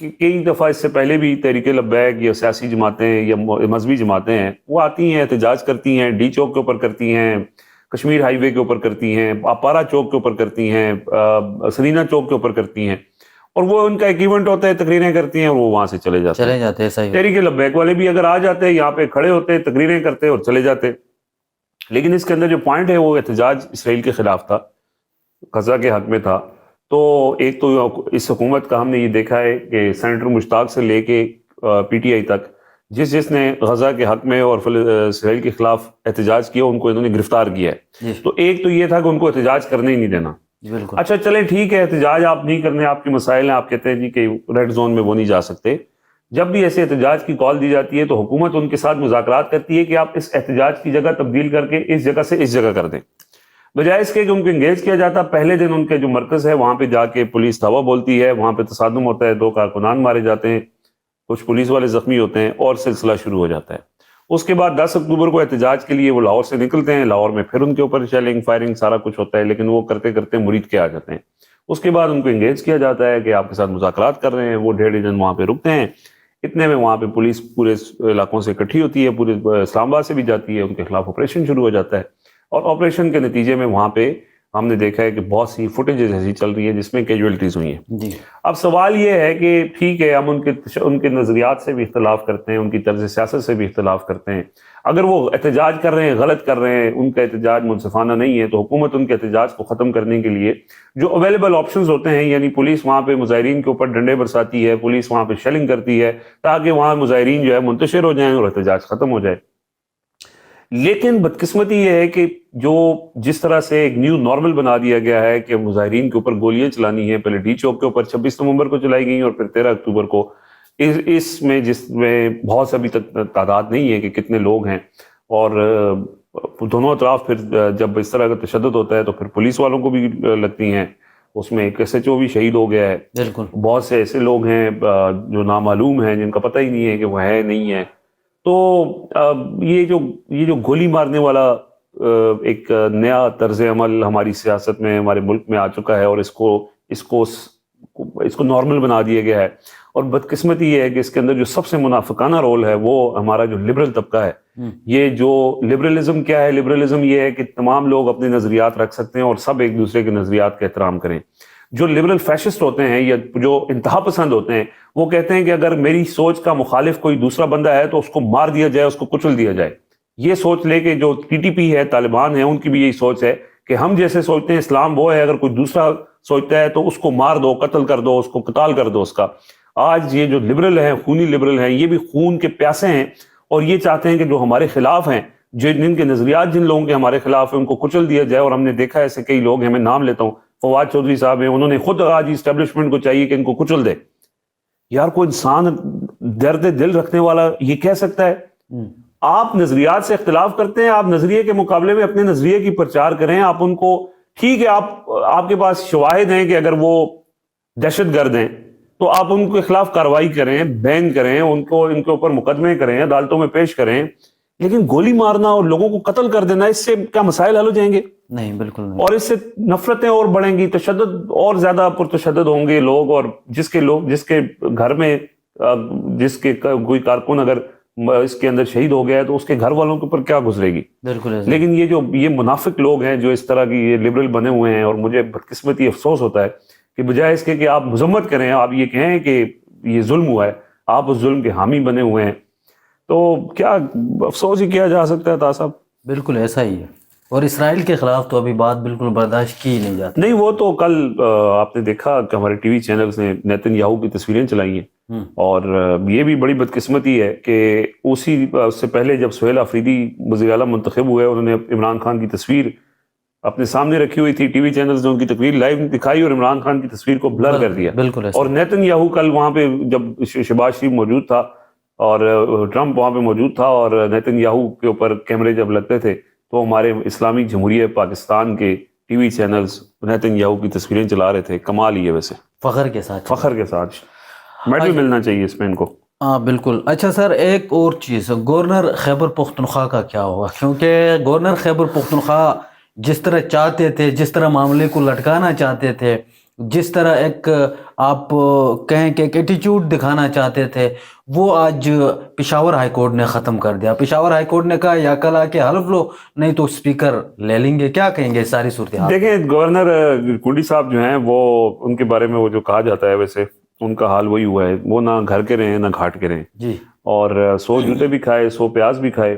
کئی دفعہ اس سے پہلے بھی تحریک لبیک یا سیاسی جماعتیں یا مذہبی جماعتیں ہیں وہ آتی ہیں احتجاج کرتی ہیں، ڈی چوک کے اوپر کرتی ہیں، کشمیر ہائی وے کے اوپر کرتی ہیں، اپارا چوک کے اوپر کرتی ہیں، سرینا چوک کے اوپر کرتی ہیں، اور وہ ان کا ایک ایونٹ ہوتا ہے، تقریریں کرتی ہیں اور وہ وہاں سے چلے جاتے ہیں۔ صحیح تحریک لبیک والے بھی اگر آ جاتے یہاں پہ کھڑے ہوتے، تقریریں کرتے اور چلے جاتے، لیکن اس کے اندر جو پوائنٹ ہے وہ احتجاج اسرائیل کے خلاف تھا، غزہ کے حق میں تھا۔ تو ایک تو اس حکومت کا ہم نے یہ دیکھا ہے کہ سینیٹر مشتاق سے لے کے پی ٹی آئی تک جس نے غزہ کے حق میں اور اسرائیل کے خلاف احتجاج کیا ان کو انہوں نے گرفتار کیا ہے۔ تو ایک تو یہ تھا کہ ان کو احتجاج کرنے ہی نہیں دینا۔ بالکل اچھا چلیں ٹھیک ہے، احتجاج آپ نہیں کرنے، آپ کے مسائل ہیں، آپ کہتے ہیں جی کہ ریڈ زون میں وہ نہیں جا سکتے۔ جب بھی ایسے احتجاج کی کال دی جاتی ہے تو حکومت ان کے ساتھ مذاکرات کرتی ہے کہ آپ اس احتجاج کی جگہ تبدیل کر کے اس جگہ سے اس جگہ کر دیں، بجائے اس کے کہ ان کو انگیج کیا جاتا۔ پہلے دن ان کے جو مرکز ہے وہاں پہ جا کے پولیس دھاوا بولتی ہے، وہاں پہ تصادم ہوتا ہے، 2 کارکنان مارے جاتے ہیں، کچھ پولیس والے زخمی ہوتے ہیں اور سلسلہ شروع ہو جاتا ہے۔ اس کے بعد 10 اکتوبر کو احتجاج کے لیے وہ لاہور سے نکلتے ہیں، لاہور میں پھر ان کے اوپر شیلنگ فائرنگ سارا کچھ ہوتا ہے، لیکن وہ کرتے کرتے مرید کے آ جاتے ہیں۔ اس کے بعد ان کو انگیج کیا جاتا ہے کہ آپ کے ساتھ مذاکرات کر رہے ہیں، وہ 1.5 دن وہاں پہ رکتے ہیں۔ اتنے میں وہاں پہ پولیس پورے علاقوں سے اکٹھی ہوتی ہے، پورے اسلام آباد سے بھی جاتی ہے، ان کے خلاف آپریشن شروع ہو جاتا ہے، اور آپریشن کے نتیجے میں وہاں پہ ہم نے دیکھا ہے کہ بہت سی فوٹیجز ایسی چل رہی ہیں جس میں کیجویلٹیز ہوئی ہیں۔ جی اب سوال یہ ہے کہ ٹھیک ہے، ہم ان کے نظریات سے بھی اختلاف کرتے ہیں، ان کی طرز سیاست سے بھی اختلاف کرتے ہیں، اگر وہ احتجاج کر رہے ہیں غلط کر رہے ہیں، ان کا احتجاج منصفانہ نہیں ہے، تو حکومت ان کے احتجاج کو ختم کرنے کے لیے جو اویلیبل آپشنز ہوتے ہیں، یعنی پولیس وہاں پہ مظاہرین کے اوپر ڈنڈے برساتی ہے، پولیس وہاں پہ شیلنگ کرتی ہے تاکہ وہاں مظاہرین جو ہے منتشر ہو جائیں اور احتجاج ختم ہو جائے۔ لیکن بدقسمتی یہ ہے کہ جس طرح سے ایک نیو نارمل بنا دیا گیا ہے کہ مظاہرین کے اوپر گولیاں چلانی ہیں، پہلے ڈی چوک کے اوپر 26 نومبر کو چلائی گئیں اور پھر 13 اکتوبر کو، جس میں بہت ابھی تک تعداد نہیں ہے کہ کتنے لوگ ہیں، اور دونوں اطراف پھر جب اس طرح کا تشدد ہوتا ہے تو پھر پولیس والوں کو بھی لگتی ہیں، اس میں ایک SHO بھی شہید ہو گیا ہے، بالکل بہت سے ایسے لوگ ہیں جو نامعلوم ہیں جن کا پتہ ہی نہیں ہے کہ وہ ہے نہیں ہے۔ تو یہ جو گولی مارنے والا ایک نیا طرز عمل ہماری سیاست میں ہمارے ملک میں آ چکا ہے، اور اس کو نارمل بنا دیا گیا ہے، اور بدقسمتی یہ ہے کہ اس کے اندر جو سب سے منافقانہ رول ہے وہ ہمارا جو لبرل طبقہ ہے۔ یہ جو لبرلزم کیا ہے؟ لبرلزم یہ ہے کہ تمام لوگ اپنے نظریات رکھ سکتے ہیں اور سب ایک دوسرے کے نظریات کا احترام کریں۔ جو لبرل فیشسٹ ہوتے ہیں یا جو انتہا پسند ہوتے ہیں وہ کہتے ہیں کہ اگر میری سوچ کا مخالف کوئی دوسرا بندہ ہے تو اس کو مار دیا جائے، اس کو کچل دیا جائے۔ یہ سوچ لے کے جو PTP ہے، طالبان ہیں، ان کی بھی یہی سوچ ہے کہ ہم جیسے سوچتے ہیں اسلام وہ ہے، اگر کوئی دوسرا سوچتا ہے تو اس کو مار دو، قتل کر دو، اس کو قتال کر دو اس کا۔ آج یہ جو لبرل ہیں، خونی لبرل ہیں، یہ بھی خون کے پیاسے ہیں، اور یہ چاہتے ہیں کہ جو ہمارے خلاف ہیں، جن کے نظریات جن لوگوں کے ہمارے خلاف ہیں، ان کو کچل دیا جائے۔ اور ہم نے دیکھا ایسے کئی لوگ ہیں، میں نام لیتا ہوں، فواد چودھری صاحب ہیں، انہوں نے خود آج اسٹیبلشمنٹ کو چاہیے کہ ان کو کچل دے۔ یار کوئی انسان درد دل رکھنے والا یہ کہہ سکتا ہے؟ آپ نظریات سے اختلاف کرتے ہیں، آپ نظریے کے مقابلے میں اپنے نظریے کی پرچار کریں، آپ ان کو ٹھیک ہے، آپ کے پاس شواہد ہیں کہ اگر وہ دہشت گرد ہیں تو آپ ان کے خلاف کارروائی کریں، بین کریں، ان کے اوپر مقدمے کریں، عدالتوں میں پیش کریں، لیکن گولی مارنا اور لوگوں کو قتل کر دینا، اس سے کیا مسائل حل ہو جائیں گے؟ نہیں، بالکل نہیں۔ اور اس سے نفرتیں اور بڑھیں گی، تشدد اور زیادہ پرتشدد ہوں گے لوگ، اور جس کے گھر میں جس کے کوئی کارکن اگر اس کے اندر شہید ہو گیا ہے تو اس کے گھر والوں کے اوپر کیا گزرے گی؟ بالکل۔ لیکن یہ منافق لوگ ہیں جو اس طرح کی یہ لبرل بنے ہوئے ہیں، اور مجھے بدقسمتی افسوس ہوتا ہے کہ بجائے اس کے کہ آپ مذمت کریں، آپ یہ کہیں کہ یہ ظلم ہوا ہے، آپ اس ظلم کے حامی بنے ہوئے ہیں، تو کیا افسوس ہی کیا جا سکتا ہے؟ طاہر صاحب بالکل ایسا ہی ہے، اور اسرائیل کے خلاف تو ابھی بات بالکل برداشت کی نہیں جاتی۔ نہیں، وہ تو کل آپ نے دیکھا کہ ہمارے ٹی وی چینلز نے نیتن یاہو کی تصویریں چلائی ہیں، اور یہ بھی بڑی بدقسمتی ہے کہ اس سے پہلے جب سہیل آفریدی وزیر اعلیٰ منتخب ہوئے، انہوں نے عمران خان کی تصویر اپنے سامنے رکھی ہوئی تھی، ٹی وی چینلز نے ان کی تقریر لائیو دکھائی اور عمران خان کی تصویر کو بلر کر دیا۔ بالکل، اور نیتن یاہو کل وہاں پہ جب شہباز شریف موجود تھا اور ٹرمپ وہاں پہ موجود تھا، اور نیتن یاہو کے اوپر کیمرے جب لگتے تھے تو ہمارے اسلامی جمہوریہ پاکستان کے T V channels Nitin Yahoo کی تصویریں چلا رہے تھے۔ کمال ہی ہے، ویسے فخر کے ساتھ، فخر کے ساتھ میڈل ملنا چاہیے اس میں ان کو۔ ہاں بالکل۔ اچھا سر، ایک اور چیز، گورنر خیبر پختونخوا کا کیا ہوا؟ کیونکہ گورنر خیبر پختونخوا جس طرح چاہتے تھے، جس طرح معاملے کو لٹکانا چاہتے تھے، جس طرح ایک آپ کہیں کہ ایک ایٹیچیوڈ دکھانا چاہتے تھے وہ آج پشاور ہائی کورٹ نے ختم کر دیا. پشاور ہائی کورٹ نے کہا یا کل آ کے حلف لو نہیں تو اسپیکر لے لیں گے. کیا کہیں گے ساری صورتحال؟ دیکھیں گورنر کنڈی صاحب جو ہیں وہ ان کے بارے میں وہ جو کہا جاتا ہے ویسے ان کا حال وہی ہوا ہے, وہ نہ گھر کے رہے نہ گھاٹ کے رہے جی, اور 100 جوتے بھی کھائے 100 پیاز بھی کھائے,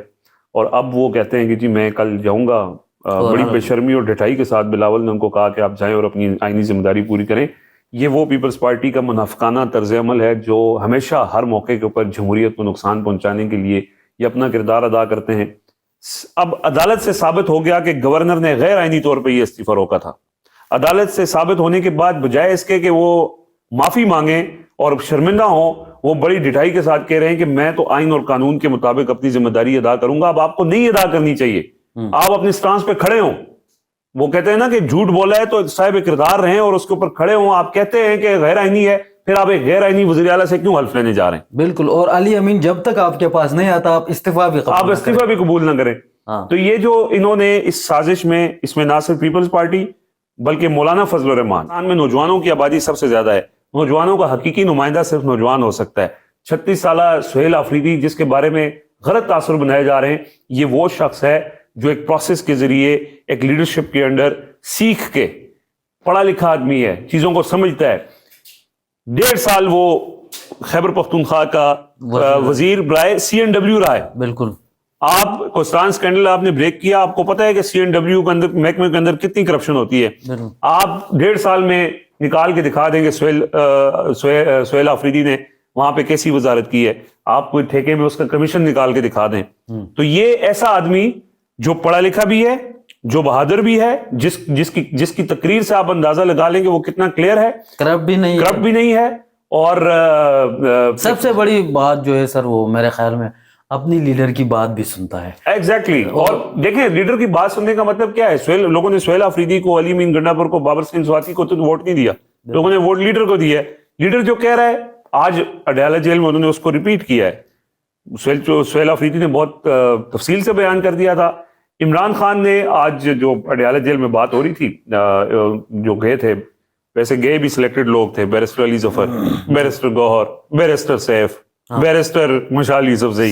اور اب وہ کہتے ہیں کہ جی میں کل جاؤں گا. بڑی بے شرمی اور ڈٹائی کے ساتھ بلاول نے ان کو کہا کہ آپ جائیں اور اپنی آئینی ذمہ داری پوری کریں. یہ وہ پیپلز پارٹی کا منافقانہ طرز عمل ہے جو ہمیشہ ہر موقع کے اوپر جمہوریت کو نقصان پہنچانے کے لیے یہ اپنا کردار ادا کرتے ہیں. اب عدالت سے ثابت ہو گیا کہ گورنر نے غیر آئینی طور پہ یہ استعفیٰ روکا تھا. عدالت سے ثابت ہونے کے بعد بجائے اس کے کہ وہ معافی مانگیں اور شرمندہ ہوں, وہ بڑی ڈٹائی کے ساتھ کہہ رہے ہیں کہ میں تو آئین اور قانون کے مطابق اپنی ذمہ داری ادا کروں گا. اب آپ کو نہیں ادا کرنی چاہیے, آپ اپنی سٹانس پہ کھڑے ہوں. وہ کہتے ہیں نا کہ جھوٹ بولا ہے تو صاحب کردار رہیں اور اس کے اوپر کھڑے ہوں. آپ کہتے ہیں کہ غیر آئینی ہے, پھر آپ ایک غیر آئینی وزیر اعلیٰ سے کیوں حلف لینے جا رہے ہیں؟ بالکل. اور علی امین جب تک آپ کے پاس نہیں آتا آپ استعفیٰ بھی قبول نہ کریں. تو یہ جو انہوں نے اس سازش میں, اس میں نہ صرف پیپلز پارٹی بلکہ مولانا فضل الرحمان میں نوجوانوں کی آبادی سب سے زیادہ ہے. نوجوانوں کا حقیقی نمائندہ صرف نوجوان ہو سکتا ہے. 36 سالہ سہیل آفریدی جس کے بارے میں غلط تاثر بنائے جا رہے ہیں, یہ وہ شخص ہے جو ایک پروسیس کے ذریعے ایک لیڈرشپ کے انڈر سیکھ کے, پڑھا لکھا آدمی ہے, چیزوں کو سمجھتا ہے. 1.5 سال وہ خیبر پختونخوا کا وزیر برائے CNW رہا ہے. بالکل. آپ کوستان سکینڈل آپ نے بریک کیا, آپ کو پتا ہے کہ CNW کے اندر محکمے کے اندر کتنی کرپشن ہوتی ہے. آپ 1.5 سال میں نکال کے دکھا دیں گے سہیل آفریدی نے وہاں پہ کیسی وزارت کی ہے. آپ کوئی ٹھیکے میں اس کا کمیشن نکال کے دکھا دیں. تو یہ ایسا آدمی جو پڑھا لکھا بھی ہے, جو بہادر بھی ہے, جس کی تقریر سے آپ اندازہ لگا لیں کہ وہ کتنا کلیئر ہے, کرپٹ بھی نہیں ہے. اور سب سے بڑی بات جو ہے سر وہ میرے خیال میں اپنی لیڈر کی بات بھی سنتا ہے. ایگزیکٹلی. اور دیکھیں لیڈر کی بات سننے کا مطلب کیا ہے؟ لوگوں نے سہیل آفریدی کو, علی امین گنڈا پر کو, بابر سنگھ سواتی کو تو ووٹ نہیں دیا, لوگوں نے ووٹ لیڈر کو دیا ہے. لیڈر جو کہہ رہا ہے, آج اڈیالہ جیل میں انہوں نے اس کو ریپیٹ کیا ہے. سہیل آفریدی نے بہت تفصیل سے بیان کر دیا تھا. عمران خان نے آج جو اڈیالہ جیل میں بات ہو رہی تھی, جو گئے تھے, ویسے گئے بھی سلیکٹڈ لوگ تھے, بیرسٹر علی ظفر, بیرسٹر گوہر, بیرسٹر سیف, بیرسٹر مشعل یوسفزئی,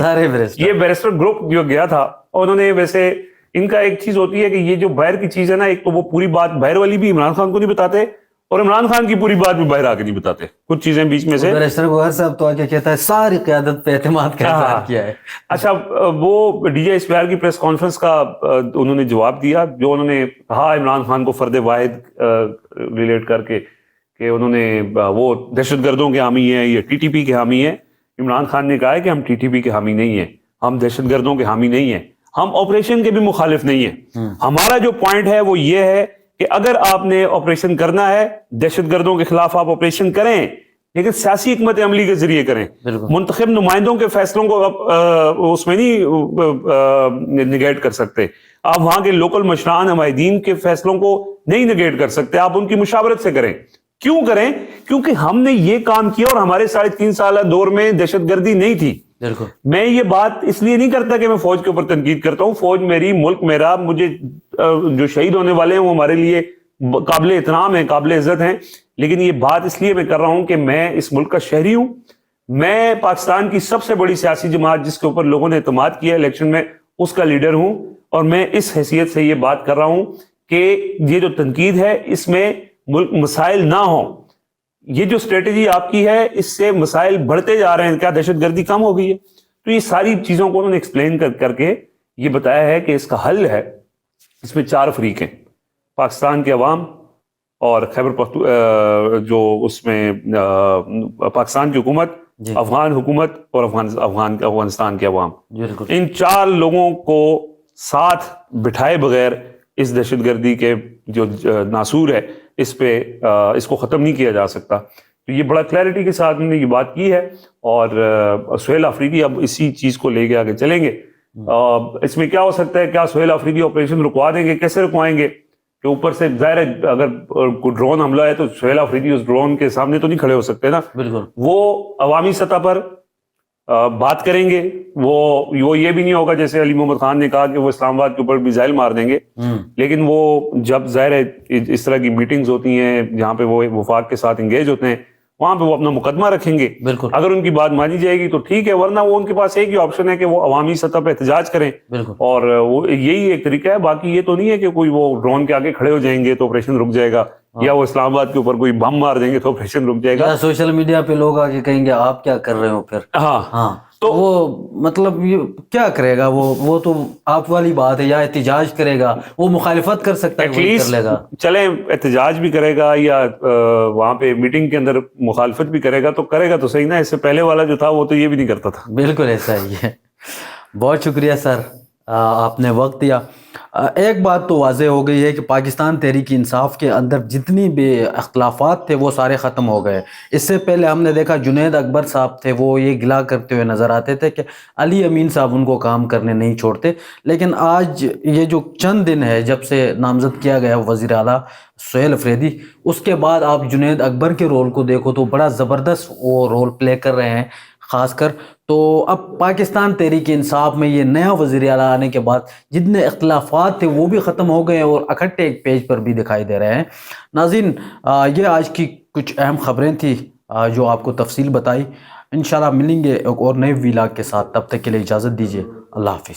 یہ بیرسٹر گروپ جو گیا تھا. اور انہوں نے ویسے ان کا ایک چیز ہوتی ہے کہ یہ جو باہر کی چیز ہے نا, ایک تو وہ پوری بات باہر والی بھی عمران خان کو نہیں بتاتے اور عمران خان کی پوری بات بھی باہر آ کے نہیں بتاتے, کچھ چیزیں بیچ میں سے. بیرسٹر گوہر صاحب تو آگے کہتا ہے ساری قیادت پہ اعتماد کا اظہار کیا ہے. اچھا, وہ ڈی جے اسپیار کی پریس کانفرنس کا انہوں نے جواب دیا, جو انہوں نے کہا عمران خان کو فرد واحد ریلیٹ کر کے کہ انہوں نے وہ دہشت گردوں کے حامی ہیں, یہ TTP کے حامی ہیں. عمران خان نے کہا ہے کہ ہم TTP کے حامی نہیں ہیں, ہم دہشت گردوں کے حامی نہیں ہیں, ہم آپریشن کے بھی مخالف نہیں ہیں. ہمارا جو پوائنٹ ہے وہ یہ ہے کہ اگر آپ نے آپریشن کرنا ہے, دہشت گردوں کے خلاف آپ آپریشن کریں, لیکن سیاسی حکمت عملی کے ذریعے کریں. منتخب نمائندوں کے فیصلوں کو اس میں نہیں نگیٹ کر سکتے. آپ وہاں کے لوکل مشران عمائدین کے فیصلوں کو نہیں نگیٹ کر سکتے, آپ ان کی مشاورت سے کریں. کیوں کریں؟ کیونکہ ہم نے یہ کام کیا اور ہمارے 3.5 سالہ دور میں دہشت گردی نہیں تھی. میں یہ بات اس لیے نہیں کرتا کہ میں فوج کے اوپر تنقید کرتا ہوں, فوج میری, ملک میرا, مجھے جو شہید ہونے والے ہیں وہ ہمارے لیے قابل احترام ہیں, قابل عزت ہیں. لیکن یہ بات اس لیے میں کر رہا ہوں کہ میں اس ملک کا شہری ہوں, میں پاکستان کی سب سے بڑی سیاسی جماعت جس کے اوپر لوگوں نے اعتماد کیا الیکشن میں, اس کا لیڈر ہوں. اور میں اس حیثیت سے یہ بات کر رہا ہوں کہ یہ جو تنقید ہے اس میں ملک مسائل نہ ہوں. یہ جو اسٹریٹجی آپ کی ہے اس سے مسائل بڑھتے جا رہے ہیں, کیا دہشت گردی کم ہو گئی ہے؟ تو یہ ساری چیزوں کو انہوں نے ایکسپلین کر کے یہ بتایا ہے کہ اس کا حل ہے. اس میں 4 فریق ہیں, پاکستان کے عوام اور جو اس میں پاکستان کی حکومت, افغان حکومت اور افغانستان کے عوام, ان 4 لوگوں کو ساتھ بٹھائے بغیر اس دہشت گردی کے جو ناسور ہے اس کو ختم نہیں کیا جا سکتا. تو یہ بڑا کلیئرٹی کے ساتھ انہوں نے یہ بات کی ہے. اور سہیل آفریدی اب اسی چیز کو لے کے آگے چلیں گے. اس میں کیا ہو سکتا ہے, کیا سہیل آفریدی آپریشن رکوا دیں گے؟ کیسے رکوائیں گے کہ اوپر سے ظاہر ہے اگر کوئی ڈرون حملہ ہے تو سہیل آفریدی اس ڈرون کے سامنے تو نہیں کھڑے ہو سکتے نا. بالکل. وہ عوامی سطح پر بات کریں گے. وہ یہ بھی نہیں ہوگا جیسے علی محمد خان نے کہا کہ وہ اسلام آباد کے اوپر میزائل مار دیں گے, لیکن وہ جب ظاہر ہے اس طرح کی میٹنگز ہوتی ہیں جہاں پہ وہ وفاق کے ساتھ انگیج ہوتے ہیں, وہاں پہ وہ اپنا مقدمہ رکھیں گے. بالکل اگر ان کی بات مانی جائے گی تو ٹھیک ہے, ورنہ وہ ان کے پاس ایک ہی آپشن ہے کہ وہ عوامی سطح پہ احتجاج کریں, بالکل. اور وہ یہی ایک طریقہ ہے. باقی یہ تو نہیں ہے کہ کوئی وہ ڈرون کے آگے کھڑے ہو جائیں گے تو آپریشن رک جائے گا, یا وہ اسلام آباد کے اوپر کوئی بم مار دیں گے تو آپریشن رک جائے گا. یا سوشل میڈیا پہ لوگ آ کے کہیں گے آپ کیا کر رہے ہو پھر. ہاں تو وہ مطلب یہ کیا کرے گا, وہ تو آپ والی بات ہے, یا احتجاج کرے گا, وہ مخالفت کر سکتا ہے, وہی کر لے گا. چلیں احتجاج بھی کرے گا یا وہاں پہ میٹنگ کے اندر مخالفت بھی کرے گا تو کرے گا تو صحیح نا. اس سے پہلے والا جو تھا وہ تو یہ بھی نہیں کرتا تھا. بالکل ایسا ہی ہے. بہت شکریہ سر, آپ نے وقت دیا. ایک بات تو واضح ہو گئی ہے کہ پاکستان تحریک انصاف کے اندر جتنی بھی اختلافات تھے وہ سارے ختم ہو گئے. اس سے پہلے ہم نے دیکھا جنید اکبر صاحب تھے, وہ یہ گلا کرتے ہوئے نظر آتے تھے کہ علی امین صاحب ان کو کام کرنے نہیں چھوڑتے. لیکن آج یہ جو چند دن ہے جب سے نامزد کیا گیا وزیر اعلیٰ سہیل افریدی, اس کے بعد آپ جنید اکبر کے رول کو دیکھو تو بڑا زبردست وہ رول پلے کر رہے ہیں خاص کر. تو اب پاکستان تحریک انصاف میں یہ نیا وزیر اعلیٰ آنے کے بعد جتنے اختلافات تھے وہ بھی ختم ہو گئے ہیں اور اکٹھے ایک پیج پر بھی دکھائی دے رہے ہیں. ناظرین, یہ آج کی کچھ اہم خبریں تھیں جو آپ کو تفصیل بتائی. انشاءاللہ ملیں گے ایک اور نئے ویلاگ کے ساتھ, تب تک کے لیے اجازت دیجیے. اللہ حافظ.